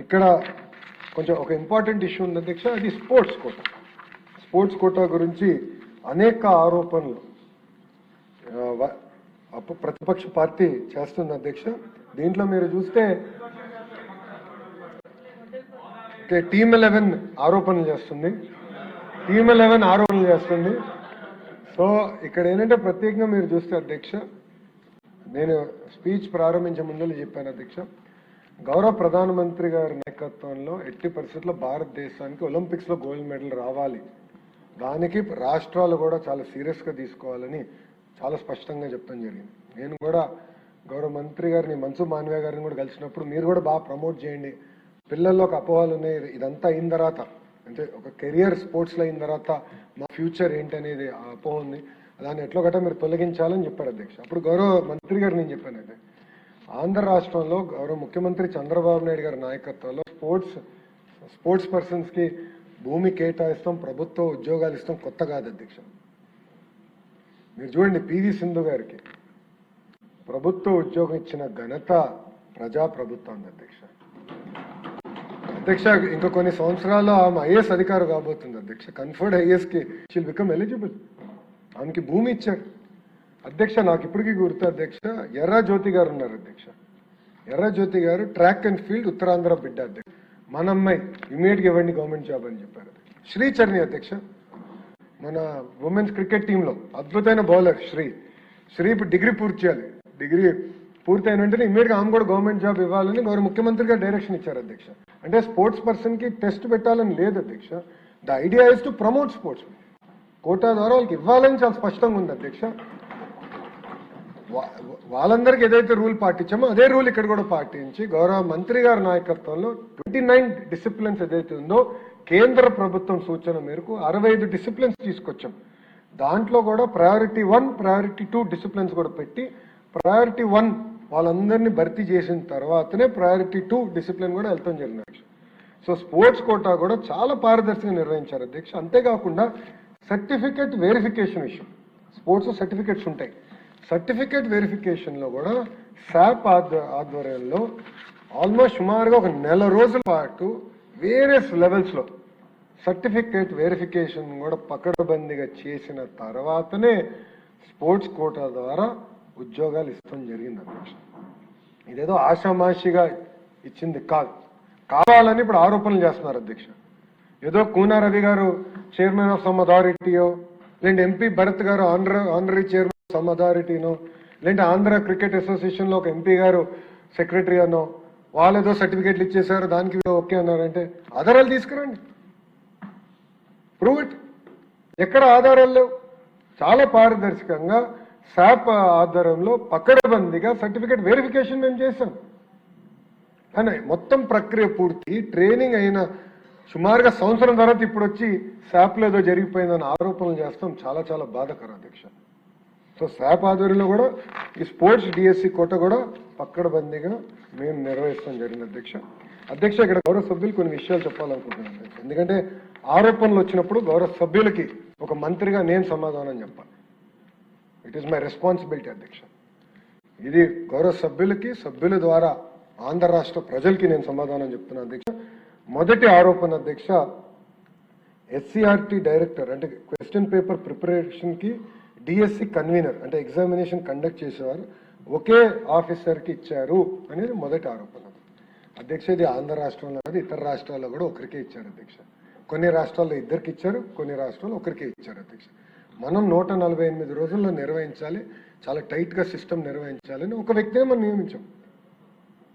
ఇక్కడ కొంచెం ఒక ఇంపార్టెంట్ ఇష్యూ ఉంది అధ్యక్ష, అది స్పోర్ట్స్ కోటా. స్పోర్ట్స్ కోటా గురించి అనేక ఆరోపణలు ప్రతిపక్ష పార్టీ చేస్తుంది అధ్యక్ష. దీంట్లో మీరు చూస్తే టీమ్ 11 ఆరోపణలు చేస్తుంది, టీమ్ 11 ఆరోపణలు చేస్తుంది. సో ఇక్కడ ఏంటంటే ప్రత్యేకంగా మీరు చూస్తే అధ్యక్ష, నేను స్పీచ్ ప్రారంభించే ముందు చెప్పాను అధ్యక్ష, గౌరవ ప్రధానమంత్రి గారి నాయకత్వంలో ఎట్టి పరిస్థితుల్లో భారతదేశానికి ఒలింపిక్స్ లో గోల్డ్ మెడల్ రావాలి, దానికి రాష్ట్రాలు కూడా చాలా సీరియస్ గా తీసుకోవాలని చాలా స్పష్టంగా చెప్పడం జరిగింది. నేను కూడా గౌరవ మంత్రి గారిని మన్సుఖ్ మాండవీయ గారిని కూడా కలిసినప్పుడు మీరు కూడా బాగా ప్రమోట్ చేయండి, పిల్లల్లో ఒక అపోహలు ఉన్నాయి, ఇదంతా అయిన తర్వాత అంటే ఒక కెరియర్ స్పోర్ట్స్ లో అయిన తర్వాత మా ఫ్యూచర్ ఏంటి అనేది ఆ అపోహ ఉంది, దాన్ని ఎట్లో గట్రా మీరు తొలగించాలని చెప్పారు అధ్యక్ష. అప్పుడు గౌరవ మంత్రి గారు నేను చెప్పాను అయితే ఆంధ్ర రాష్ట్రంలో గౌరవ ముఖ్యమంత్రి చంద్రబాబు నాయుడు గారి నాయకత్వంలో స్పోర్ట్స్ పర్సన్స్ కి భూమి కేటాయిస్తాం, ప్రభుత్వ ఉద్యోగాలు ఇస్తాం కొత్త కాదు అధ్యక్ష. మీరు చూడండి, పివి సింధు గారికి ప్రభుత్వ ఉద్యోగం ఇచ్చిన ఘనత ప్రజాప్రభుత్వం అధ్యక్ష. అధ్యక్ష ఇంకా కొన్ని సంవత్సరాల్లో ఆమె ఐఏఎస్ అధికారి కాబోతుంది అధ్యక్ష. కన్ఫర్డ్ ఐఏఎస్ కి షీల్ బికమ్ ఎలిజిబుల్, ఆమెకి భూమి ఇచ్చారు అధ్యక్ష. నాకు ఇప్పటికీ గుర్తు అధ్యక్ష, ఎర్ర జ్యోతి గారు ఉన్నారు అధ్యక్ష. ఎర్ర జ్యోతి గారు ట్రాక్ అండ్ ఫీల్డ్ ఉత్తరాంధ్ర బిడ్డ అధ్యక్ష. మన అమ్మాయి ఇమీడియట్ గా ఇవ్వండి గవర్నమెంట్ జాబ్ అని చెప్పారు. శ్రీచర్ని అధ్యక్ష, మన ఉమెన్స్ క్రికెట్ టీంలో అద్భుతమైన బౌలర్ శ్రీ డిగ్రీ పూర్తి చేయాలి, డిగ్రీ పూర్తి అయిన వెంటనే ఇమీడియట్ గా ఆమె కూడా గవర్నమెంట్ జాబ్ ఇవ్వాలని గౌరవ ముఖ్యమంత్రి గారు డైరెక్షన్ ఇచ్చారు అధ్యక్ష. అంటే స్పోర్ట్స్ పర్సన్ కి టెస్ట్ పెట్టాలని లేదు అధ్యక్ష, the idea is to promote sports. Quota ద్వారా వాళ్ళకి ఇవ్వాలని చాలా స్పష్టంగా ఉంది అధ్యక్ష. వాళ్ళందరికీ ఏదైతే రూల్ పాటించామో అదే రూల్ ఇక్కడ కూడా పాటించి గౌరవ మంత్రి గారి నాయకత్వంలో 29 డిసిప్లిన్స్ ఏదైతే ఉందో కేంద్ర ప్రభుత్వం సూచన మేరకు 65 డిసిప్లిన్స్ తీసుకొచ్చాం. దాంట్లో కూడా ప్రయారిటీ 1, ప్రయారిటీ 2 డిసిప్లిన్స్ కూడా పెట్టి ప్రయారిటీ 1 వాళ్ళందరినీ భర్తీ చేసిన తర్వాతనే ప్రయారిటీ 2 డిసిప్లిన్ కూడా వెళ్తాం జరిగింది. సో స్పోర్ట్స్ కోటా కూడా చాలా పారదర్శకంగా నిర్వహించారు అధ్యక్ష. అంతేకాకుండా సర్టిఫికేట్ వెరిఫికేషన్ విషయం, స్పోర్ట్స్ సర్టిఫికేట్స్ ఉంటాయి, సర్టిఫికేట్ వెరిఫికేషన్ లో కూడా శాప్ ఆధ్వర్యంలో ఆల్మోస్ట్ సుమారుగా ఒక నెల రోజుల పాటు వేరియస్ లెవెల్స్ లో సర్టిఫికేట్ వెరిఫికేషన్ కూడా పకడ్బందీగా చేసిన తర్వాతనే స్పోర్ట్స్ కోటా ద్వారా ఉద్యోగాలు ఇస్తాం జరిగింది అధ్యక్ష. ఇదేదో ఆషామాషిగా ఇచ్చింది కాదు, కావాలని ఇప్పుడు ఆరోపణలు చేస్తున్నారు అధ్యక్ష. ఏదో కూనా రవి గారు చైర్మన్ ఆఫ్ సమ్ అథారిటీయో, లేదంటే ఎంపీ భరత్ గారు ఆనరీ చైర్మన్ సమ్ అథారిటీనో, లేదంటే ఆంధ్ర క్రికెట్ అసోసియేషన్ లో ఒక ఎంపీ గారు సెక్రటరీ అనో, వాళ్ళు ఏదో సర్టిఫికేట్లు ఇచ్చేసారు దానికి ఓకే అన్నారంటే ఆధారాలు తీసుకురండి, ప్రూవ్ ఇట్. ఎక్కడ ఆధారాలు లేవు. చాలా పారదర్శకంగా శాప్ ఆధారంలో పకడ్బందీగా సర్టిఫికేట్ వెరిఫికేషన్ మేము చేశాం. కానీ మొత్తం ప్రక్రియ పూర్తి ట్రైనింగ్ అయిన సుమారుగా సంవత్సరం తర్వాత ఇప్పుడు వచ్చి శాప్లో ఏదో జరిగిపోయిందని ఆరోపణలు చేస్తాం, చాలా చాలా బాధాకరం అధ్యక్ష. సో శాప్ ఆధ్వర్యంలో కూడా ఈ స్పోర్ట్స్ డిఎస్సి కోట కూడా పక్కడబందీగా మేము నిర్వహిస్తాం జరిగింది అధ్యక్ష. ఇక్కడ గౌరవ సభ్యులు కొన్ని విషయాలు చెప్పాలనుకుంటున్నాను అధ్యక్ష. ఎందుకంటే ఆరోపణలు వచ్చినప్పుడు గౌరవ సభ్యులకి ఒక మంత్రిగా నేను సమాధానం చెప్పాలి. ఇట్ ఈస్ మై రెస్పాన్సిబిలిటీ అధ్యక్ష. ఇది గౌరవ సభ్యులకి, సభ్యుల ద్వారా ఆంధ్ర రాష్ట్ర ప్రజలకి నేను సమాధానం చెప్తున్నాను అధ్యక్ష. మొదటి ఆరోపణ అధ్యక్ష, ఎస్సీఆర్టీ డైరెక్టర్ అంటే క్వశ్చన్ పేపర్ ప్రిపరేషన్ కి డిఎస్సి కన్వీనర్ అంటే ఎగ్జామినేషన్ కండక్ట్ చేసేవారు ఒకే ఆఫీసర్ కి ఇచ్చారు అనేది మొదటి ఆరోపణ అధ్యక్ష. ఇది ఆంధ్ర రాష్ట్రంలో కాదు, ఇతర రాష్ట్రాల్లో కూడా ఒకరికే ఇచ్చారు అధ్యక్ష. కొన్ని రాష్ట్రాల్లో ఇద్దరికి ఇచ్చారు, కొన్ని రాష్ట్రాల్లో ఒకరికే ఇచ్చారు అధ్యక్ష. మనం 148 రోజుల్లో నిర్వహించాలి, చాలా టైట్ గా సిస్టమ్ నిర్వహించాలని ఒక వ్యక్తిని మనం నియమించాం.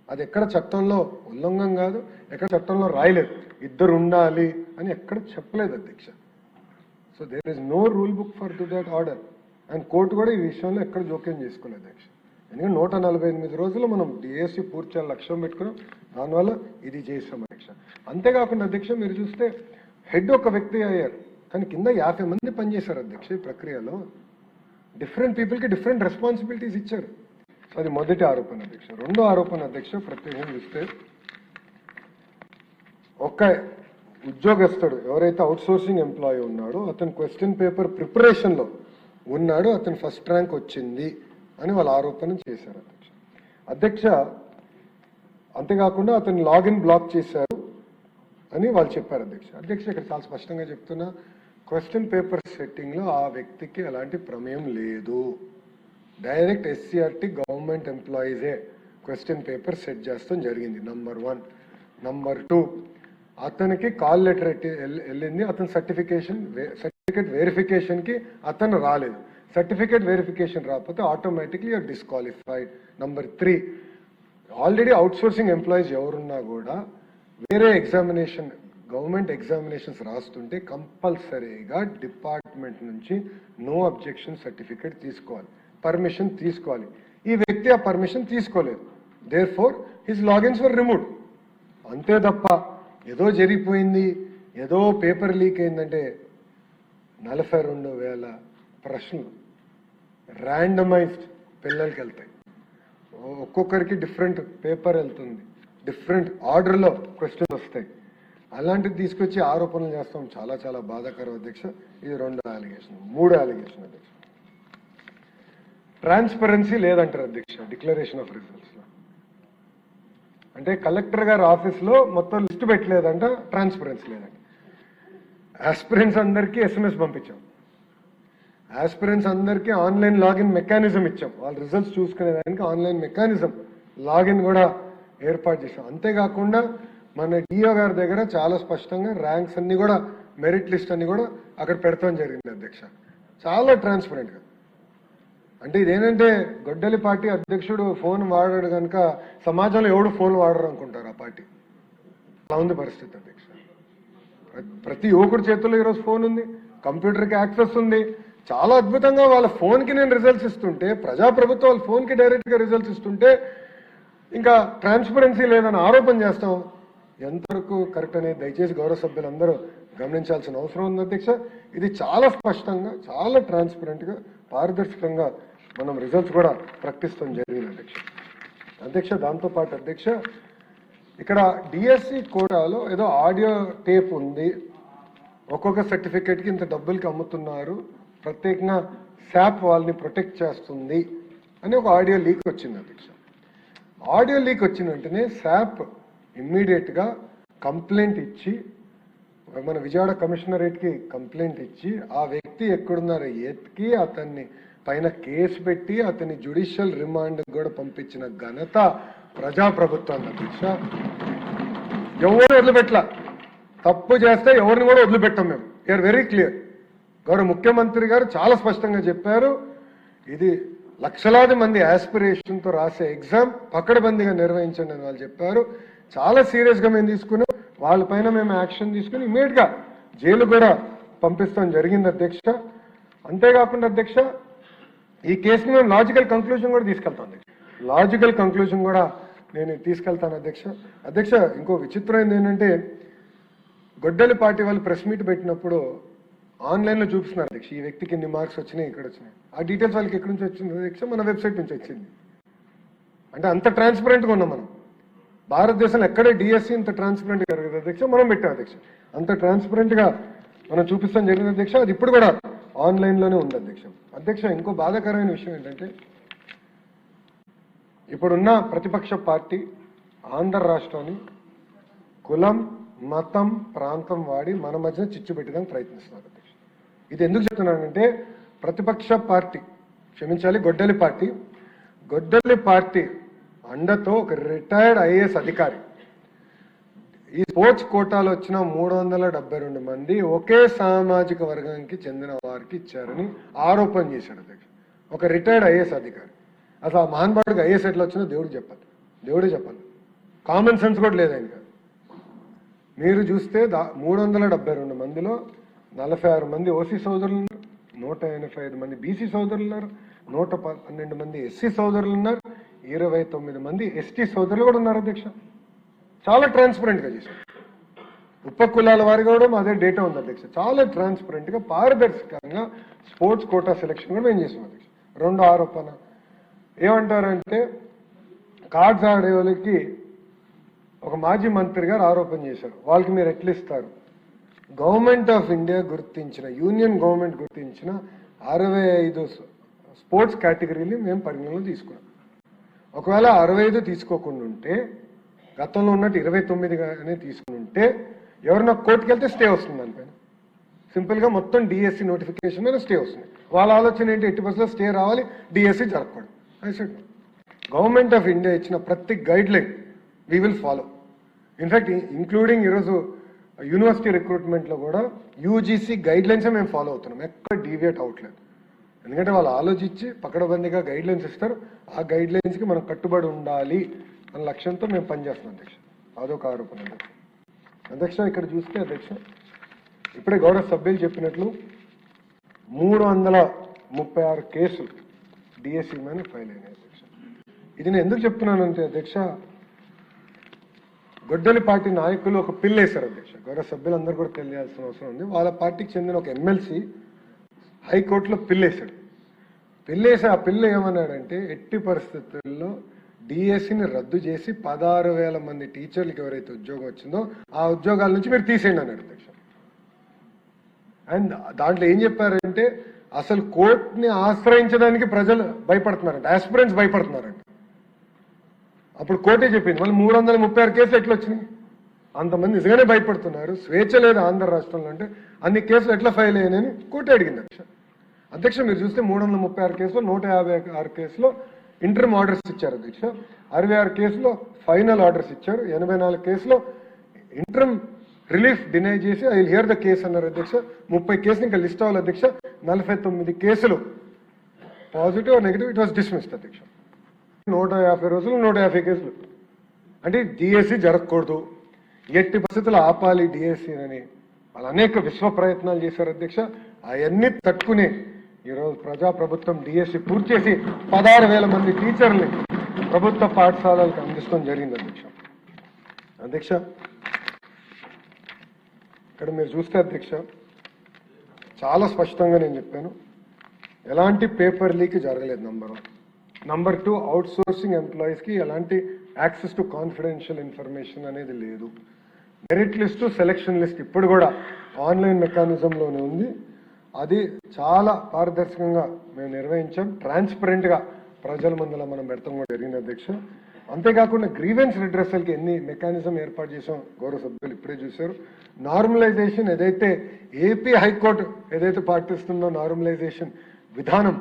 అది ఎక్కడ చట్టంలో ఉల్లంఘన కాదు, ఎక్కడ చట్టంలో రాయలేదు ఇద్దరు ఉండాలి అని ఎక్కడ చెప్పలేదు అధ్యక్ష. So there is no rule book for to that order and court కూడా ఈ విషయంలో ఎక్కడ జోక్యం చేసుకోలేదు అధ్యక్ష. ఎందుకంటే 148 రోజుల్లో మనం డిఎస్సి పూర్తి చేయాలి లక్ష్యం పెట్టుకున్నాం, దానివల్ల ఇది చేసాం అధ్యక్ష. అంతేకాకుండా అధ్యక్ష మీరు చూస్తే హెడ్ ఒక వ్యక్తి అయ్యారు, కానీ కింద 50 మంది పనిచేశారు అధ్యక్ష. ఈ ప్రక్రియలో డిఫరెంట్ పీపుల్కి డిఫరెంట్ రెస్పాన్సిబిలిటీస్ ఇచ్చారు. అది మొదటి ఆరోపణ అధ్యక్ష. రెండో ఆరోపణ అధ్యక్ష, ప్రత్యేకంగా చూస్తే ఒక ఉద్యోగస్తుడు ఎవరైతే అవుట్ సోర్సింగ్ ఎంప్లాయీ ఉన్నాడో అతను క్వశ్చన్ పేపర్ ప్రిపరేషన్ లో ఉన్నాడు, అతను ఫస్ట్ ర్యాంక్ వచ్చింది అని వాళ్ళు ఆరోపణ చేశారు అధ్యక్ష. అంతేకాకుండా అతను లాగిన్ బ్లాక్ చేశారు అని వాళ్ళు చెప్పారు అధ్యక్ష ఇక్కడ చాలా స్పష్టంగా చెప్తున్నా, క్వశ్చన్ పేపర్ సెట్టింగ్ లో ఆ వ్యక్తికి ఎలాంటి ప్రమేయం లేదు. డైరెక్ట్ ఎస్సీఆర్టీ గవర్నమెంట్ ఎంప్లాయీసే క్వశ్చన్ పేపర్ సెట్ చేస్తాం జరిగింది. నంబర్ 1. నంబర్ 2, అతనికి కాల్ లెటర్ వెళ్ళింది, అతని సర్టిఫికేట్ వెరిఫికేషన్ కి అతను రాలేదు. సర్టిఫికేట్ వెరిఫికేషన్ రాకపోతే automatically you're disqualified. Number 3, already outsourcing employees ఎవరున్నా కూడా వేరే ఎగ్జామినేషన్ గవర్నమెంట్ ఎగ్జామినేషన్స్ రాస్తుంటే కంపల్సరీగా డిపార్ట్మెంట్ నుంచి నో అబ్జెక్షన్ సర్టిఫికేట్ తీసుకోవాలి, పర్మిషన్ తీసుకోవాలి. ఈ వ్యక్తి ఆ పర్మిషన్ తీసుకోలేదు. Therefore his logins were removed. అంతే తప్ప ఏదో జరిగిపోయింది, ఏదో పేపర్ లీక్ అయిందంటే 42,000 ప్రశ్నలు ర్యాండమైజ్డ్ పిల్లలకి వెళ్తాయి. ఒక్కొక్కరికి డిఫరెంట్ పేపర్ వెళ్తుంది, డిఫరెంట్ ఆర్డర్లో క్వశ్చన్స్ వస్తాయి. అలాంటిది తీసుకొచ్చి ఆరోపణలు చేస్తాం. చాలా చాలా బాధాకరం అధ్యక్ష. ఇది 2 అలిగేషన్. 3 అలిగేషన్ అధ్యక్ష, ట్రాన్స్పరెన్సీ లేదంటారు అధ్యక్ష డిక్లరేషన్ ఆఫ్ రిజల్ట్స్ లో. అంటే కలెక్టర్ గారి ఆఫీస్ లో మొత్తం లిస్ట్ పెట్టలేదంట, ట్రాన్స్పరెన్సీ లేదంట. ఆస్పిరెంట్స్ అందరికీ SMS పంపించాం, ఆస్పిరెంట్స్ అందరికీ ఆన్లైన్ లాగిన్ మెకానిజం ఇచ్చాం. వాళ్ళ రిజల్ట్స్ చూసుకునేదానికి ఆన్లైన్ మెకానిజం లాగిన్ కూడా ఏర్పాటు చేశాం. అంతేకాకుండా మన డిఓ గారి దగ్గర చాలా స్పష్టంగా ర్యాంక్స్ అన్ని కూడా, మెరిట్ లిస్ట్ అన్ని కూడా అక్కడ పెడతాం జరిగింది అధ్యక్ష, చాలా ట్రాన్స్పరెంట్ గా. అంటే ఇదేంటంటే గొడ్డలి పార్టీ అధ్యక్షుడు ఫోన్ వాడాడు కనుక సమాజంలో ఎవడు ఫోన్ వాడరు అనుకుంటారు ఆ పార్టీ. అలా ఉంది పరిస్థితి అధ్యక్ష. ప్రతి యువకుడి చేతుల్లో ఈరోజు ఫోన్ ఉంది, కంప్యూటర్కి యాక్సెస్ ఉంది. చాలా అద్భుతంగా వాళ్ళ ఫోన్కి నేను రిజల్ట్స్ ఇస్తుంటే, ప్రజాప్రభుత్వం వాళ్ళ ఫోన్కి డైరెక్ట్గా రిజల్ట్స్ ఇస్తుంటే ఇంకా ట్రాన్స్పరెన్సీ లేదని ఆరోపణ చేస్తాం. ఎంతవరకు కరెక్ట్ అనేది దయచేసి గౌరవ సభ్యులందరూ గమనించాల్సిన అవసరం ఉంది అధ్యక్ష. ఇది చాలా స్పష్టంగా, చాలా ట్రాన్స్పరెంట్గా, పారదర్శకంగా మనం రిజల్ట్స్ కూడా ప్రకటిస్తాం జరిగింది అధ్యక్ష. దాంతోపాటు అధ్యక్ష ఇక్కడ డిఎస్సి కోటాలో ఏదో ఆడియో టేప్ ఉంది, ఒక్కొక్క సర్టిఫికేట్కి ఇంత డబ్బులకి అమ్ముతున్నారు, ప్రత్యేకంగా శాప్ వాళ్ళని ప్రొటెక్ట్ చేస్తుంది అని ఒక ఆడియో లీక్ వచ్చింది అధ్యక్ష. ఆడియో లీక్ వచ్చిన వెంటనే శాప్ ఇమ్మీడియట్గా కంప్లైంట్ ఇచ్చి, మన విజయవాడ కమిషనరేట్కి కంప్లైంట్ ఇచ్చి ఆ వ్యక్తి ఎక్కడున్నారో ఎత్తికి అతన్ని పైన కేసు పెట్టి అతన్ని జ్యుడిషియల్ రిమాండ్ కూడా పంపించిన ఘనత ప్రజాప్రభుత్వం అధ్యక్ష. ఎవరు వదిలిపెట్టలా, తప్పు చేస్తే ఎవరిని కూడా వదిలిపెట్టాం మేము. You're very clear. గౌరవ ముఖ్యమంత్రి గారు చాలా స్పష్టంగా చెప్పారు, ఇది లక్షలాది మంది ఆస్పిరేషన్తో రాసే ఎగ్జామ్ పకడ్బందీగా నిర్వహించండి అని వాళ్ళు చెప్పారు. చాలా సీరియస్గా మేము తీసుకున్నాం. వాళ్ళపైన మేము యాక్షన్ తీసుకుని ఇమీడియట్గా జైలు కూడా పంపిస్తాం జరిగింది అధ్యక్ష. అంతేకాకుండా అధ్యక్ష ఈ కేసుని మేము లాజికల్ కంక్లూజన్ కూడా తీసుకెళ్తాం అధ్యక్ష. లాజికల్ కంక్లూజన్ కూడా నేను తీసుకెళ్తాను అధ్యక్ష. అధ్యక్ష ఇంకో విచిత్రమైనది ఏంటంటే, గొడ్డలి పార్టీ వాళ్ళు ప్రెస్ మీట్ పెట్టినప్పుడు ఆన్లైన్లో చూపిస్తున్నారు అధ్యక్ష, ఈ వ్యక్తికి ఇన్ని మార్క్స్ వచ్చినాయి, ఇక్కడ వచ్చినాయి. ఆ డీటెయిల్స్ వాళ్ళకి ఎక్కడి నుంచి వచ్చింది అధ్యక్ష? మన వెబ్సైట్ నుంచి వచ్చింది. అంటే అంత ట్రాన్స్పరెంట్గా ఉన్నాం మనం. భారతదేశంలో ఎక్కడే డిఎస్సి ఇంత ట్రాన్స్పరెంట్గా జరగదు అధ్యక్ష, మనం పెట్టాం అధ్యక్ష. అంత ట్రాన్స్పరెంట్గా మనం చూపిస్తాం జరిగింది అధ్యక్ష. అది ఇప్పుడు కూడా ఆన్లైన్లోనే ఉంది అధ్యక్ష. అధ్యక్ష ఇంకో బాధాకరమైన విషయం ఏంటంటే, ఇప్పుడున్న ప్రతిపక్ష పార్టీ ఆంధ్ర రాష్ట్రాన్ని కులం, మతం, ప్రాంతం వాడి మన మధ్యన చిచ్చు పెట్టడానికి ప్రయత్నిస్తున్నారు అధ్యక్ష. ఇది ఎందుకు చెప్తున్నానంటే, ప్రతిపక్ష పార్టీ, క్షమించాలి, గొడ్డలి పార్టీ అండతో ఒక రిటైర్డ్ ఐఏఎస్ అధికారి ఈ స్పోర్ట్స్ కోటాలో వచ్చిన 372 మంది ఒకే సామాజిక వర్గానికి చెందిన వారికి ఇచ్చారని ఆరోపణ చేశాడు అధ్యక్ష. ఒక రిటైర్డ్ ఐఏఎస్ అధికారి. అసలు ఆ మహానుభావుడికి ఐఏఎస్ ఎట్లా వచ్చిందో దేవుడే చెప్పాలి. కామన్ సెన్స్ కూడా లేదు ఇంకా. మీరు చూస్తే 372 మందిలో 46 మంది ఓసీ సోదరులు ఉన్నారు, 185 మంది బీసీ సోదరులు ఉన్నారు, 112 మంది ఎస్సీ సోదరులు ఉన్నారు, 29 మంది ఎస్టీ సోదరులు కూడా ఉన్నారు అధ్యక్ష. చాలా ట్రాన్స్పరెంట్గా చేశారు. ఉపకులాల వారిగా కూడా అదే డేటా ఉంది అధ్యక్ష. చాలా ట్రాన్స్పరెంట్గా, పారదర్శకంగా స్పోర్ట్స్ కోటా సెలక్షన్ కూడా మేము చేసాం అధ్యక్ష. 2వ ఆరోపణ ఏమంటారంటే, కార్డ్స్ ఆడే వాళ్ళకి ఒక మాజీ మంత్రి గారు ఆరోపణ చేశారు, వాళ్ళకి మీరు ఎట్లా ఇస్తారు? గవర్నమెంట్ ఆఫ్ ఇండియా గుర్తించిన, యూనియన్ గవర్నమెంట్ గుర్తించిన 65 స్పోర్ట్స్ కేటగిరీని మేము పరిగణలో తీసుకున్నాం. ఒకవేళ 65 తీసుకోకుండా ఉంటే గతంలో ఉన్నట్టు 29గానే తీసుకుని ఉంటే ఎవరన్నా కోర్టుకు వెళ్తే స్టే వస్తుంది దానిపైన. సింపుల్గా మొత్తం డిఎస్సి నోటిఫికేషన్ మీద స్టే వస్తుంది. వాళ్ళ ఆలోచన ఏంటి, 80% స్టే రావాలి, డిఎస్సి జరగకూడదు. I said government of India ఇచ్చిన ప్రతి guide line we will follow. In fact including ఈరోజు యూనివర్సిటీ రిక్రూట్మెంట్లో కూడా యూజీసీ గైడ్ లైన్సే మేము ఫాలో అవుతున్నాం, ఎక్కడ డీవియేట్ అవ్వట్లేదు. ఎందుకంటే వాళ్ళు ఆలోచించి పకడబందీగా గైడ్ లైన్స్ ఇస్తారు, ఆ గైడ్ లైన్స్కి మనం కట్టుబడి ఉండాలి అన్న లక్ష్యంతో మేము పనిచేస్తున్నాం అధ్యక్ష. అదొక ఆరోపణ అధ్యక్ష. ఇక్కడ చూస్తే అధ్యక్ష, ఇప్పుడే గౌరవ సభ్యులు చెప్పినట్లు 336 కేసులు డిఎస్సి మీద ఫైల్ అయినాయి అధ్యక్ష. ఇది నేను ఎందుకు చెప్తున్నానంటే అధ్యక్ష, గొడ్డలి పార్టీ నాయకులు ఒక పిల్ వేశారు అధ్యక్ష. గౌరవ సభ్యులందరూ కూడా తెలియాల్సిన అవసరం ఉంది. వాళ్ళ పార్టీకి చెందిన ఒక ఎమ్మెల్సీ హైకోర్టులో పిల్ వేశాడు. పిల్లేసి ఆ పిల్ల ఏమన్నాడంటే, ఎట్టి పరిస్థితుల్లో డిఎస్సిని రద్దు చేసి 16,000 మంది టీచర్లకు ఎవరైతే ఉద్యోగం వచ్చిందో ఆ ఉద్యోగాల నుంచి మీరు తీసేయండి అన్నాడు అధ్యక్ష. అండ్ దాంట్లో ఏం చెప్పారంటే, అసలు కోర్టుని ఆశ్రయించడానికి ప్రజలు భయపడుతున్నారంట, ఆస్పిరెంట్స్ భయపడుతున్నారంట. అప్పుడు కోర్టే చెప్పింది, మళ్ళీ 336 కేసులు ఎట్లా వచ్చినాయి, అంతమంది నిజంగానే భయపడుతున్నారు, స్వేచ్ఛ లేదు ఆంధ్ర రాష్ట్రంలో అంటే అన్ని కేసులు ఎట్లా ఫైల్ అయ్యాయని కోర్టు అడిగింది అధ్యక్ష. అధ్యక్ష మీరు చూస్తే 336 కేసులో 156 కేసులో ఇంటర్మ్ ఆర్డర్స్ ఇచ్చారు అధ్యక్ష, 66 కేసులో ఫైనల్ ఆర్డర్స్ ఇచ్చారు, 84 కేసులో ఇంటర్మ్ రిలీఫ్ డినై చేసి I will here the case అన్నారు అధ్యక్ష. 30 కేసులు ఇంకా లిస్ట్ అవ్వాలి అధ్యక్ష. 49 కేసులు positive negative, it was dismissed అధ్యక్ష. 150 రోజులు 150 కేసులు. అంటే డిఎస్సి జరగకూడదు, ఎట్టి పరిస్థితులు ఆపాలి డిఎస్సి అని వాళ్ళు అనేక విశ్వ ప్రయత్నాలు చేశారు అధ్యక్ష. అవన్నీ తట్టుకుని ఈరోజు ప్రజాప్రభుత్వం డిఎస్సి పూర్తి చేసి 16,000 మంది టీచర్ని ప్రభుత్వ పాఠశాలలకు అందించడం జరిగింది అధ్యక్ష. అధ్యక్ష ఇక్కడ మీరు చూస్తే అధ్యక్ష, చాలా స్పష్టంగా నేను చెప్పాను, ఎలాంటి పేపర్ లీక్ జరగలేదు. నంబర్ 1. నంబర్ 2, అవుట్ సోర్సింగ్ ఎంప్లాయీస్కి ఎలాంటి యాక్సెస్ టు కాన్ఫిడెన్షియల్ ఇన్ఫర్మేషన్ అనేది లేదు. మెరిట్ లిస్టు, సెలక్షన్ లిస్ట్ ఇప్పుడు కూడా ఆన్లైన్ మెకానిజంలోనే ఉంది. అది చాలా పారదర్శకంగా మేము నిర్వహించాం, ట్రాన్స్పరెంట్గా ప్రజల ముందర మనం పెడతాం కూడా జరిగింది అధ్యక్ష. అంతేకాకుండా గ్రీవెన్స్ రిడ్రెసల్కి ఎన్ని మెకానిజం ఏర్పాటు చేసాం గౌరవ సభ్యులు ఇప్పుడే చూశారు. నార్మలైజేషన్ ఏదైతే ఏపీ హైకోర్టు ఏదైతే పాటిస్తుందో నార్మలైజేషన్ విధానం,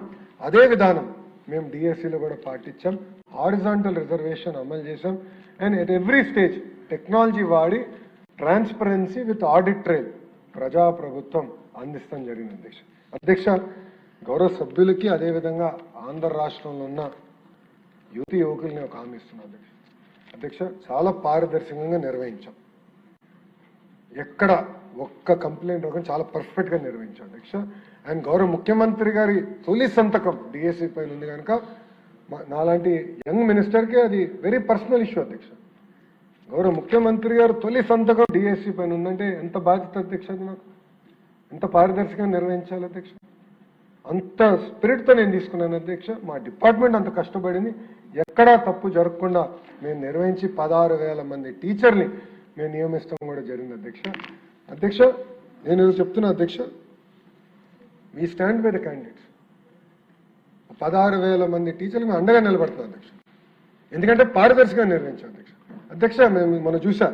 అదే విధానం మేము డిఎస్సిలో కూడా పాటించాం. హారిజాంటల్ రిజర్వేషన్ అమలు చేశాం. And at every stage technology వాడి ట్రాన్స్పరెన్సీ విత్ ఆడిట్ ట్రైల్ ప్రజాప్రభుత్వం అందిస్తాం జరిగింది అధ్యక్ష. అధ్యక్ష గౌరవ సభ్యులకి అదేవిధంగా ఆంధ్ర రాష్ట్రంలో ఉన్న యువతి యువకుల్ని ఒక హామీ ఇస్తున్నాం అధ్యక్ష. అధ్యక్ష చాలా పారదర్శకంగా నిర్వహించాం, ఎక్కడ ఒక్క కంప్లైంట్ ఒక చాలా పర్ఫెక్ట్గా నిర్వహించాం అధ్యక్ష. అండ్ గౌరవ ముఖ్యమంత్రి గారి తొలి సంతకం డిఎస్సి పైన ఉంది కనుక నాలాంటి యంగ్ మినిస్టర్కి అది వెరీ పర్సనల్ ఇష్యూ అధ్యక్ష. గౌరవ ముఖ్యమంత్రి గారు తొలి సంతకం డిఎస్సి పైన ఉందంటే ఎంత బాధ్యత అధ్యక్ష, అది నాకు ఎంత పారదర్శకంగా నిర్వహించాలి అధ్యక్ష. అంత స్పిరిట్తో నేను తీసుకున్నాను అధ్యక్ష. మా డిపార్ట్మెంట్ అంత కష్టపడింది, ఎక్కడా తప్పు జరగకుండా మేము నిర్వహించి 16,000 మంది టీచర్ని మేము నియమిస్తాం కూడా జరిగింది అధ్యక్ష. అధ్యక్ష నేను చెప్తున్నా అధ్యక్ష, we stand by the candidates. 16,000 మంది టీచర్లు మేము అండగా నిలబడుతున్నాం అధ్యక్ష, ఎందుకంటే పారదర్శకంగా నిర్వహించాం అధ్యక్ష. అధ్యక్ష మనం చూసా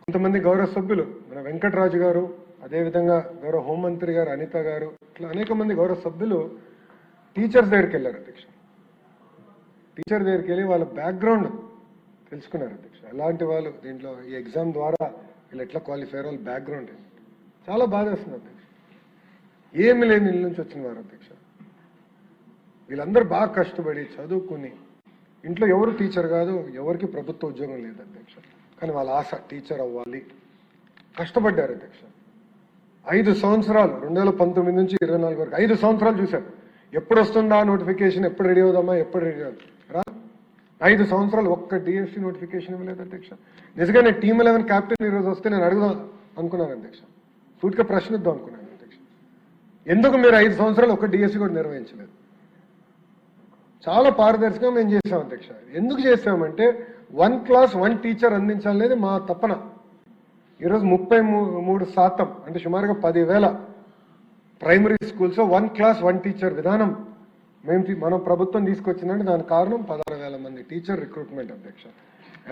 కొంతమంది గౌరవ సభ్యులు, మన వెంకటరాజు గారు, అదేవిధంగా గౌరవ హోంమంత్రి గారు అనిత గారు, ఇట్లా అనేక మంది గౌరవ సభ్యులు టీచర్స్ దగ్గరికి వెళ్ళారు అధ్యక్ష. టీచర్ దగ్గరికి వెళ్ళి వాళ్ళ బ్యాక్గ్రౌండ్ తెలుసుకున్నారు అధ్యక్ష. ఎలాంటి వాళ్ళు దీంట్లో ఈ ఎగ్జామ్ ద్వారా వీళ్ళు ఎట్లా క్వాలిఫై అయ్యారు, వాళ్ళ బ్యాక్గ్రౌండ్ చాలా బాధ వేస్తుంది అధ్యక్ష. ఏమి లేని ఇళ్ళ నుంచి వచ్చిన వారు అధ్యక్ష. వీళ్ళందరూ బాగా కష్టపడి చదువుకుని, ఇంట్లో ఎవరు టీచర్ కాదు, ఎవరికి ప్రభుత్వ ఉద్యోగం లేదు అధ్యక్ష, కానీ వాళ్ళ ఆశ టీచర్ అవ్వాలి, కష్టపడ్డారు అధ్యక్ష. 5 సంవత్సరాలు 2019 నుంచి 24 వరకు 5 సంవత్సరాలు చూశారు, ఎప్పుడు వస్తుందా నోటిఫికేషన్, ఎప్పుడు రెడీ అవుదామా, ఎప్పుడు రెడీ అవుతుందా. 5 సంవత్సరాలు ఒక్క డిఎస్సి నోటిఫికేషన్ ఇవ్వలేదు అధ్యక్ష. నిజంగానే టీమ్ 11 క్యాప్టెన్ ఈరోజు వస్తే నేను అడుగుదాం అనుకున్నాను అధ్యక్ష, సూటిగా ప్రశ్నిద్దాం అనుకున్నాను అధ్యక్ష, ఎందుకు మీరు 5 సంవత్సరాలు ఒక్క డిఎస్సి కూడా నిర్వహించలేదు. చాలా పారదర్శకంగా మేము చేసాం అధ్యక్ష. ఎందుకు చేసామంటే 1 క్లాస్ 1 టీచర్ అందించాలనేది మా తపన. ఈరోజు 33% అంటే సుమారుగా 10,000 ప్రైమరీ స్కూల్స్ 1 క్లాస్ 1 టీచర్ విధానం మనం ప్రభుత్వం తీసుకొచ్చిందంటే దానికి కారణం 16,000 మంది టీచర్ రిక్రూట్మెంట్ అధ్యక్ష.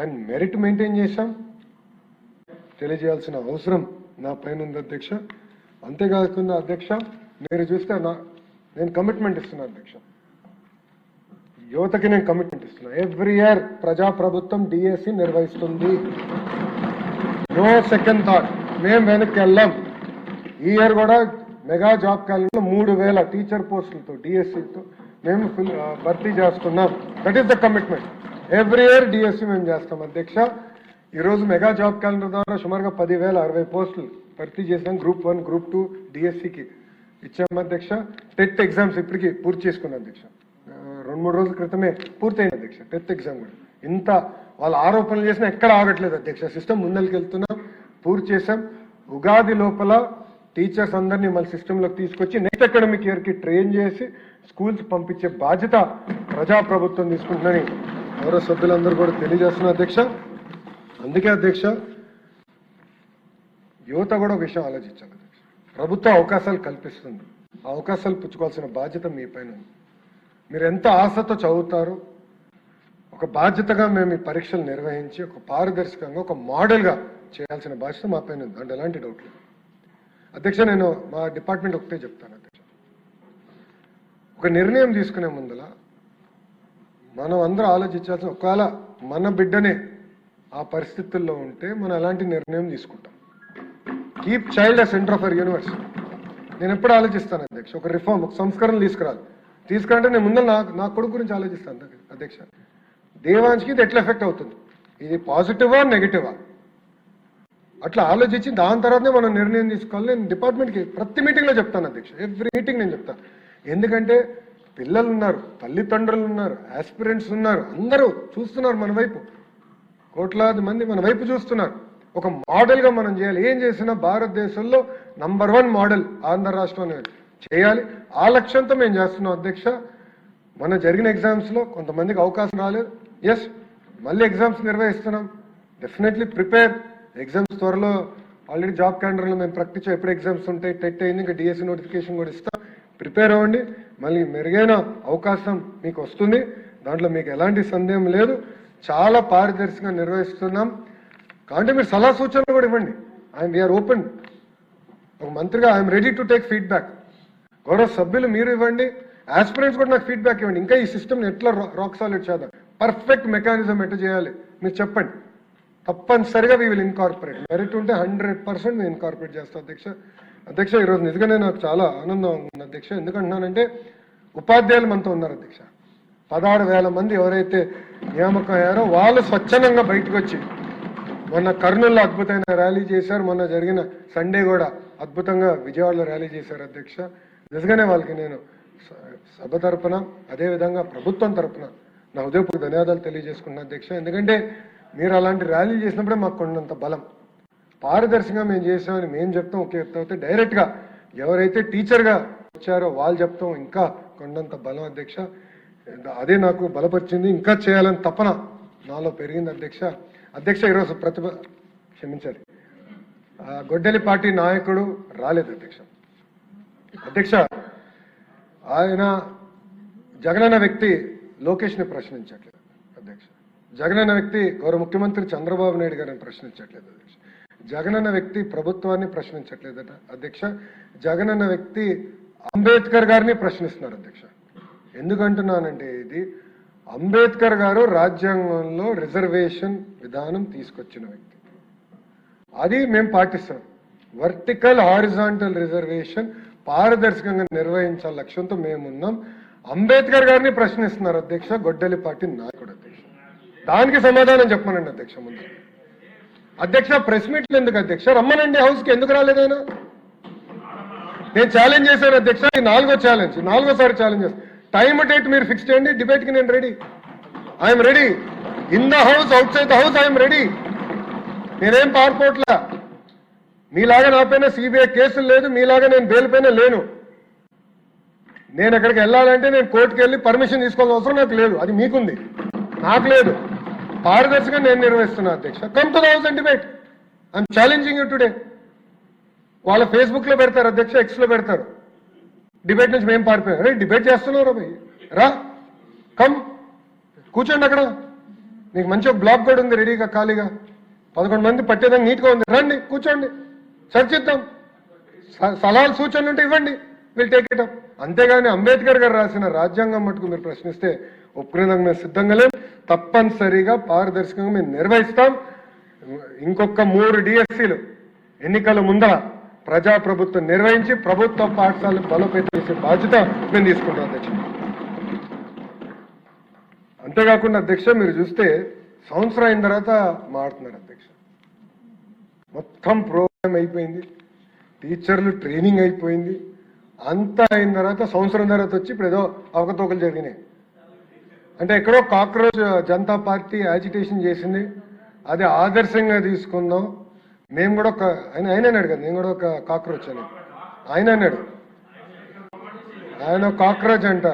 అండ్ మెరిట్ మెయింటైన్ చేశాం, తెలియజేయాల్సిన అవసరం నా పైన ఉంది అధ్యక్ష. అంతేకాకుండా అధ్యక్ష, మీరు చూస్తే నేను కమిట్మెంట్ ఇస్తున్నా అధ్యక్ష, యువతకి నేను కమిట్మెంట్ ఇస్తున్నా. ఎవ్రీ ఇయర్ ప్రజాప్రభుత్వం డిఎస్సి నిర్వహిస్తుంది. నో సెకండ్ థాట్, మేము వెనక్కి వెళ్ళాం. ఈ ఇయర్ కూడా మెగా జాబ్ క్యాలెండర్లో 3000 టీచర్ పోస్టులతో డిఎస్సితో మేము భర్తీ చేస్తున్నాం. That is the commitment. Every year DSC మేము చేస్తాం అధ్యక్ష. ఈరోజు మెగా జాబ్ క్యాలెండర్ ద్వారా సుమారుగా 10,060 పోస్టులు భర్తీ చేసాం. గ్రూప్ 1, గ్రూప్ 2 డిఎస్సికి ఇచ్చాము అధ్యక్ష. టెట్ ఎగ్జామ్స్ ఇప్పటికీ పూర్తి చేసుకున్నాం అధ్యక్ష. 2-3 రోజుల క్రితమే పూర్తయింది అధ్యక్ష టెట్ ఎగ్జామ్ కూడా. ఇంత వాళ్ళు ఆరోపణలు చేసినా ఎక్కడ ఆగట్లేదు అధ్యక్ష. సిస్టమ్ ముందరికి వెళ్తున్నాం, పూర్తి చేశాం. ఉగాది లోపల టీచర్స్ అందరినీ మళ్ళీ సిస్టంలోకి తీసుకొచ్చి నెక్స్ట్ అకాడమిక్ ఇయర్కి ట్రైన్ చేసి స్కూల్స్ పంపించే బాధ్యత ప్రజాప్రభుత్వం తీసుకుంటుందని గౌరవ సభ్యులందరూ కూడా తెలియజేస్తున్నారు అధ్యక్ష. అందుకే అధ్యక్ష, యువత కూడా ఒక విషయం ఆలోచించాలి అధ్యక్ష. ప్రభుత్వం అవకాశాలు కల్పిస్తుంది, ఆ అవకాశాలు పుచ్చుకోవాల్సిన బాధ్యత మీ పైన ఉంది. మీరు ఎంత ఆశతో చదువుతారో, ఒక బాధ్యతగా మేము ఈ పరీక్షలు నిర్వహించి ఒక పారదర్శకంగా ఒక మోడల్గా చేయాల్సిన బాధ్యత మా పైన ఉంది. అంటే ఎలాంటి డౌట్ లేదు అధ్యక్ష. నేను మా డిపార్ట్మెంట్ ఒకటే చెప్తాను అధ్యక్ష, ఒక నిర్ణయం తీసుకునే ముందల మనం అందరూ ఆలోచించాల్సిన, ఒకవేళ మన బిడ్డనే ఆ పరిస్థితుల్లో ఉంటే మనం ఎలాంటి నిర్ణయం తీసుకుంటాం. Keep child a centre of our universe. నేను ఎప్పుడు ఆలోచిస్తాను అధ్యక్ష, ఒక రిఫార్మ్, ఒక సంస్కరణ తీసుకురంటే నేను ముందు నా కొడుకు గురించి ఆలోచిస్తాను అధ్యక్ష. దేవాంశ్కి ఇది ఎట్లా ఎఫెక్ట్ అవుతుంది, ఇది పాజిటివా నెగిటివా, అట్లా ఆలోచించి దాని తర్వాతనే మనం నిర్ణయం తీసుకోవాలి. నేను డిపార్ట్మెంట్కి ప్రతి మీటింగ్లో చెప్తాను అధ్యక్ష, ఎవ్రీ మీటింగ్ నేను చెప్తాను. ఎందుకంటే పిల్లలు ఉన్నారు, తల్లిదండ్రులు ఉన్నారు, ఆస్పిరెంట్స్ ఉన్నారు, అందరూ చూస్తున్నారు మన వైపు, కోట్లాది మంది మన వైపు చూస్తున్నారు. ఒక మోడల్గా మనం చేయాలి. ఏం చేసినా భారతదేశంలో నంబర్ 1 మోడల్ ఆంధ్ర రాష్ట్రం చేయాలి. ఆ లక్ష్యంతో మేము చేస్తున్నాం అధ్యక్ష. మన జరిగిన ఎగ్జామ్స్లో కొంతమందికి అవకాశం రాలేదు. ఎస్, మళ్ళీ ఎగ్జామ్స్ నిర్వహిస్తున్నాం. Definitely prepare. ఎగ్జామ్స్ త్వరలో ఆల్రెడీ జాబ్ క్యాలెండర్లో మేము ప్రకటించాం ఎప్పుడు ఎగ్జామ్స్ ఉంటాయి. టెట్ అయింది, ఇంకా డిఎస్సి నోటిఫికేషన్ కూడా ఇస్తాం. ప్రిపేర్ అవ్వండి. మళ్ళీ మెరుగైన అవకాశం మీకు వస్తుంది, దాంట్లో మీకు ఎలాంటి సందేహం లేదు. చాలా పారదర్శకంగా నిర్వహిస్తున్నాం. కాబట్టి మీరు సలహా సూచనలు కూడా ఇవ్వండి. We're open. ఒక మంత్రిగా I'm ready to take feedback. గౌరవ సభ్యులు మీరు ఇవ్వండి, ఆస్పిరెంట్స్ కూడా నాకు ఫీడ్బ్యాక్ ఇవ్వండి. ఇంకా ఈ సిస్టమ్ని ఎట్లా రాక్ సాలిడ్ చేద్దాం, పర్ఫెక్ట్ మెకానిజం ఎట్లా చేయాలి మీరు చెప్పండి. తప్పనిసరిగా వీ విల్ ఇన్కార్పొరేట్. మెరిట్ ఉంటే 100% మేము ఇన్కార్పొరేట్ చేస్తాం అధ్యక్ష. ఈరోజు నిజంగానే నాకు చాలా ఆనందం ఉంది అధ్యక్ష. ఎందుకంటున్నానంటే ఉపాధ్యాయులు మనతో ఉన్నారు అధ్యక్ష. 16,000 మంది ఎవరైతే నియామకం అయ్యారో వాళ్ళు స్వచ్ఛందంగా బయటకు వచ్చి మొన్న కర్నూలులో అద్భుతమైన ర్యాలీ చేశారు. మొన్న జరిగిన సండే కూడా అద్భుతంగా విజయవాడలో ర్యాలీ చేశారు అధ్యక్ష. నిజంగానే వాళ్ళకి నేను సభ తరపున, అదేవిధంగా ప్రభుత్వం తరపున నా హృదయపూర్వక ధన్యవాదాలు తెలియజేసుకున్నాను అధ్యక్ష. ఎందుకంటే మీరు అలాంటి ర్యాలీ చేసినప్పుడే మాకు కొండంత బలం. పారదర్శకంగా మేము చేసామని మేము చెప్తాం ఒకే ఎత్తు, డైరెక్ట్గా ఎవరైతే టీచర్గా వచ్చారో వాళ్ళు చెప్తాం ఇంకా కొండంత బలం అధ్యక్ష. అదే నాకు బలపరిచింది. ఇంకా చేయాలని తపన నాలో పెరిగింది అధ్యక్ష. ఈరోజు క్షమించాలి, గొడ్డలి పార్టీ నాయకుడు రాలేదు అధ్యక్ష. ఆయన జగనన్న వ్యక్తి లోకేష్ని ప్రశ్నించట్లేదు అధ్యక్ష. జగనన్న వ్యక్తి గౌరవ ముఖ్యమంత్రి చంద్రబాబు నాయుడు గారిని ప్రశ్నించట్లేదు అధ్యక్ష. జగనన్న వ్యక్తి ప్రభుత్వాన్ని ప్రశ్నించట్లేదట అధ్యక్ష. జగనన్న వ్యక్తి అంబేద్కర్ గారిని ప్రశ్నిస్తున్నారు అధ్యక్ష. ఎందుకంటున్నానంటే ఇది అంబేద్కర్ గారు రాజ్యాంగంలో రిజర్వేషన్ విధానం తీసుకొచ్చిన వ్యక్తి, అది మేము పాటిస్తున్నాం. వర్టికల్ హారిజాంటల్ రిజర్వేషన్ పారదర్శకంగా నిర్వహించాల లక్ష్యంతో మేమున్నాం. అంబేద్కర్ గారిని ప్రశ్నిస్తున్నారు అధ్యక్ష గొడ్డలి పార్టీ నాయకుడు అధ్యక్ష. దానికి సమాధానం చెప్పమనండి అధ్యక్ష. ముందు అధ్యక్ష ప్రెస్ మీట్లు ఎందుకు అధ్యక్ష, రమ్మనండి హౌస్కి. ఎందుకు రాలేదైనా? నేను ఛాలెంజ్ చేశాను అధ్యక్ష. ఈ 4గోసారి ఛాలెంజ్ చేస్తాను. టైం డేట్ మీరు ఫిక్స్ చేయండి, డిబేట్కి నేను ready. I'm ready. In the house, out side the house I'm ready. నేనేం పారిపోట్లా. మీలాగా నా పైన సిబిఐ కేసులు లేదు, మీలాగా నేను బెయిల్ పైన లేను. నేను ఎక్కడికి వెళ్ళాలంటే నేను కోర్టుకు వెళ్ళి పర్మిషన్ తీసుకోవాల్సిన అవసరం నాకు లేదు, అది మీకుంది, నాకు లేదు. పారదర్శకంగా నేను నిర్వహిస్తున్నా అధ్యక్ష. Come to the house and debate. I'm challenging you today. వాళ్ళ ఫేస్బుక్లో పెడతారు అధ్యక్ష, ఎక్స్లో పెడతారు. డిబేట్ నుంచి మేము పారిపోయాం. అరే డిబేట్ చేస్తున్నారు భయ్, రా, కమ్ కూర్చోండి అక్కడ. మీకు మంచి బ్లాక్ కూడా ఉంది రెడీగా ఖాళీగా 11 మంది పట్టేదాన్ని నీట్గా ఉంది, రండి కూర్చోండి చర్చిద్దాం, సలహాలు సూచనలు ఉంటే ఇవ్వండి, విల్ టేక్ ఇట్ అప్. అంతేగాని అంబేద్కర్ గారు రాసిన రాజ్యాంగం మటుకు మీరు ప్రశ్నిస్తే ఒప్పుకునేందుకు మేము సిద్ధంగా లేం. తప్పనిసరిగా పారదర్శకంగా మేము నిర్వహిస్తాం. ఇంకొక 3 డిఎస్సీలు ఎన్నికల ముందర ప్రజాప్రభుత్వం నిర్వహించి ప్రభుత్వ పాఠశాలను బలోపేతం చేసే బాధ్యత మేము తీసుకుంటాం అధ్యక్ష. అంతేకాకుండా అధ్యక్ష మీరు చూస్తే సంవత్సరం అయిన తర్వాత మారుతున్నారు అధ్యక్ష. మొత్తం ప్రోగ్రామ్ అయిపోయింది, టీచర్లు ట్రైనింగ్ అయిపోయింది, అంతా అయిన తర్వాత సంవత్సరం తర్వాత వచ్చి ఇప్పుడు ఏదో అవకతవకలు జరిగినాయి. అంటే ఎక్కడో కాక్రోచ్ జనతా పార్టీ యాజిటేషన్ చేసింది, అది ఆదర్శంగా తీసుకుందాం. మేము కూడా ఆయన అన్నాడు కదా, నేను కూడా ఒక కాక్రోచ్ అని ఆయన అన్నాడు. ఆయన కాక్రోచ్ అంట.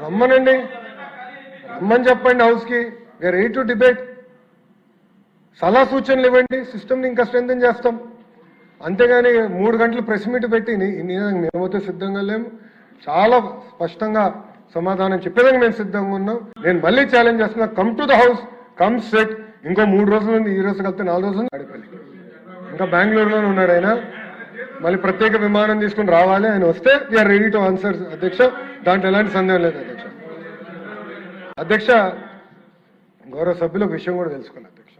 రమ్మనండి, రమ్మని చెప్పండి హౌస్కి, వీఆర్ రెడీ టు డిబేట్. సలహా సూచనలు ఇవ్వండి, సిస్టమ్ని ఇంకా స్ట్రెంథెన్ చేస్తాం. అంతేగాని 3 గంటలు ప్రెస్ మీట్ పెట్టి మేమైతే సిద్ధంగా లేము. చాలా స్పష్టంగా సమాధానం చెప్పేదానికి మేము సిద్ధంగా ఉన్నాం. నేను మళ్ళీ ఛాలెంజ్ చేస్తున్నా, come to the house, come set. ఇంకో 3 రోజులు ఉంది, ఈ రోజు కలిపితే 4 రోజులు ఆడిపల్లి, ఇంకా బెంగళూరులోనే ఉన్నాడు ఆయన. మళ్ళీ ప్రత్యేక విమానం తీసుకుని రావాలి. ఆయన వస్తే వీఆర్ రెడీ టు ఆన్సర్ అధ్యక్ష, దాంట్లో ఎలాంటి సందేహం లేదు అధ్యక్ష. అధ్యక్ష గౌరవ సభ్యుల విషయం కూడా తెలుసుకోవాలి అధ్యక్ష.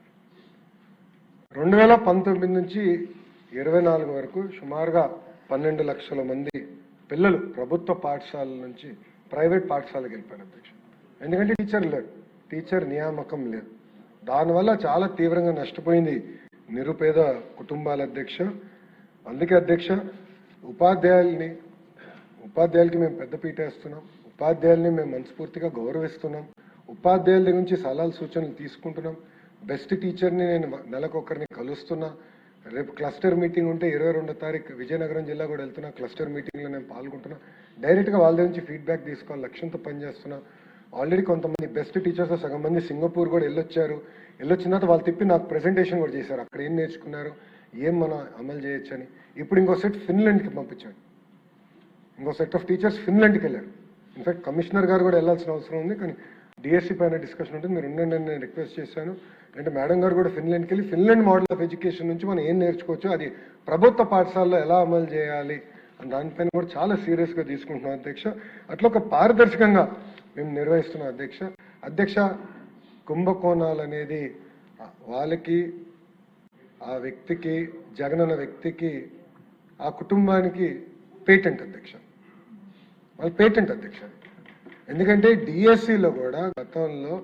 2019 నుంచి 24 వరకు సుమారుగా 12 లక్షల మంది పిల్లలు ప్రభుత్వ పాఠశాలల నుంచి ప్రైవేట్ పాఠశాలకు వెళ్ళిపోయారు అధ్యక్ష. ఎందుకంటే టీచర్ లేరు, టీచర్ నియామకం లేదు. దానివల్ల చాలా తీవ్రంగా నష్టపోయింది నిరుపేద కుటుంబాల అధ్యక్ష. అందుకే అధ్యక్ష ఉపాధ్యాయులకి మేము పెద్దపీట వేస్తున్నాం, ఉపాధ్యాయుల్ని మేము మనస్ఫూర్తిగా గౌరవిస్తున్నాం, ఉపాధ్యాయుల దగ్గర నుంచి సలహాలు సూచనలు తీసుకుంటున్నాం. బెస్ట్ టీచర్ని నేను నెలకొకరిని కలుస్తున్నా. రేపు క్లస్టర్ మీటింగ్ ఉంటే 22వ తారీఖు విజయనగరం జిల్లా కూడా వెళ్తున్నా. క్లస్టర్ మీటింగ్లో నేను పాల్గొంటున్నా. డైరెక్ట్గా వాళ్ళ దగ్గర నుంచి ఫీడ్బ్యాక్ తీసుకోవాలి లక్ష్యంతో పనిచేస్తున్నా. ఆల్రెడీ కొంతమంది బెస్ట్ టీచర్స్ సగం మంది సింగపూర్ కూడా వెళ్ళొచ్చారు. వెళ్ళొచ్చిన తర్వాత వాళ్ళు తిప్పి నాకు ప్రెజెంటేషన్ కూడా చేశారు, అక్కడ ఏం నేర్చుకున్నారు, ఏం మనం అమలు చేయొచ్చు అని. ఇప్పుడు ఇంకో సెట్ ఫిన్లాండ్కి పంపించాడు, ఇంకో సెట్ ఆఫ్ టీచర్స్ ఫిన్లాండ్కి వెళ్ళారు. ఇన్ఫాక్ట్ కమిషనర్ గారు కూడా వెళ్ళాల్సిన అవసరం ఉంది, కానీ డిఎస్సీ పైన డిస్కషన్ ఉంటుంది, మీరు ఉండండి అని నేను రిక్వెస్ట్ చేశాను. అంటే మేడం గారు కూడా ఫిన్లాండ్కి వెళ్ళి ఫిన్లాండ్ మోడల్ ఆఫ్ ఎడ్యుకేషన్ నుంచి మనం ఏం నేర్చుకోవచ్చు, అది ప్రభుత్వ పాఠశాలలో ఎలా అమలు చేయాలి అని దానిపైన కూడా చాలా సీరియస్గా తీసుకుంటున్నాం అధ్యక్ష. అట్లా ఒక పారదర్శకంగా మేము నిర్వహిస్తున్నాం అధ్యక్ష. అధ్యక్ష కుంభకోణాలు అనేది వాళ్ళకి, ఆ వ్యక్తికి, జగనన్న వ్యక్తికి, ఆ కుటుంబానికి పేటెంట్ అధ్యక్ష, వాళ్ళ పేటెంట్ అధ్యక్ష. ఎందుకంటే డిఎస్సిలో కూడా గతంలో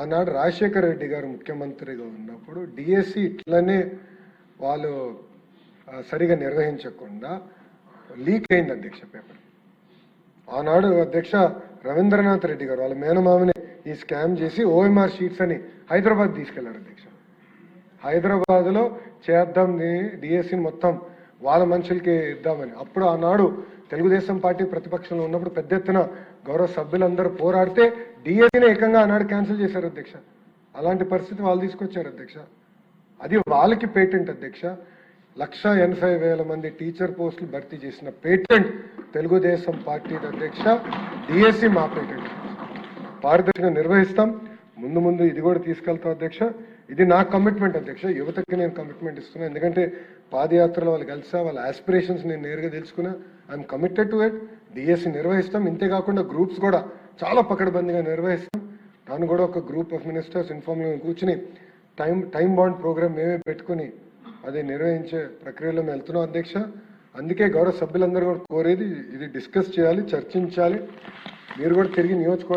ఆనాడు రాజశేఖర రెడ్డి గారు ముఖ్యమంత్రిగా ఉన్నప్పుడు డిఎస్సి ఇట్లనే వాళ్ళు సరిగా నిర్వహించకుండా లీక్ అయింది అధ్యక్ష పేపర్. ఆనాడు అధ్యక్ష రవీంద్రనాథ్ రెడ్డి గారు వాళ్ళ మేనమామని ఈ స్కామ్ చేసి ఓఎంఆర్ షీట్స్ అని హైదరాబాద్ తీసుకెళ్లారు అధ్యక్ష. హైదరాబాద్లో చేద్దాం డిఎస్సిని మొత్తం వాళ్ళ మనుషులకి ఇద్దామని. అప్పుడు ఆనాడు తెలుగుదేశం పార్టీ ప్రతిపక్షంలో ఉన్నప్పుడు పెద్ద ఎత్తున గౌరవ సభ్యులందరూ పోరాడితే డిఎస్సిని ఏకంగా ఆనాడు క్యాన్సిల్ చేశారు అధ్యక్ష. అలాంటి పరిస్థితి వాళ్ళు తీసుకొచ్చారు అధ్యక్ష. అది వాళ్ళకి పేటెంట్ అధ్యక్ష. 1,80,000 మంది టీచర్ పోస్టులు భర్తీ చేసిన పేటెంట్ తెలుగుదేశం పార్టీ అధ్యక్ష. డిఎస్సి మా పేటెంట్, పారదర్శకంగా నిర్వహిస్తాం. ముందు ఇది కూడా తీసుకెళ్తాం అధ్యక్ష. ఇది నా కమిట్మెంట్ అధ్యక్ష, యువతకి నేను కమిట్మెంట్ ఇస్తున్నాను. ఎందుకంటే పాదయాత్రలో వాళ్ళు కలిసా, వాళ్ళ ఆస్పిరేషన్స్ నేను నేరుగా తెలుసుకున్నా. I'm committed to it. DSC నిర్వహిస్తాం. ఇంతేకాకుండా గ్రూప్స్ కూడా చాలా పకడ్బందీగా నిర్వహిస్తాం. దాన్ని కూడా ఒక గ్రూప్ ఆఫ్ మినిస్టర్స్ ఇన్ఫార్మ్గా కూర్చుని టైం బాండ్ ప్రోగ్రామ్ మేమే పెట్టుకుని అది నిర్వహించే ప్రక్రియలో మేము వెళ్తున్నాం అధ్యక్ష. అందుకే గౌరవ సభ్యులందరూ కూడా కోరేది ఇది డిస్కస్ చేయాలి, చర్చించాలి. మీరు కూడా తిరిగి నియోజకవర్గం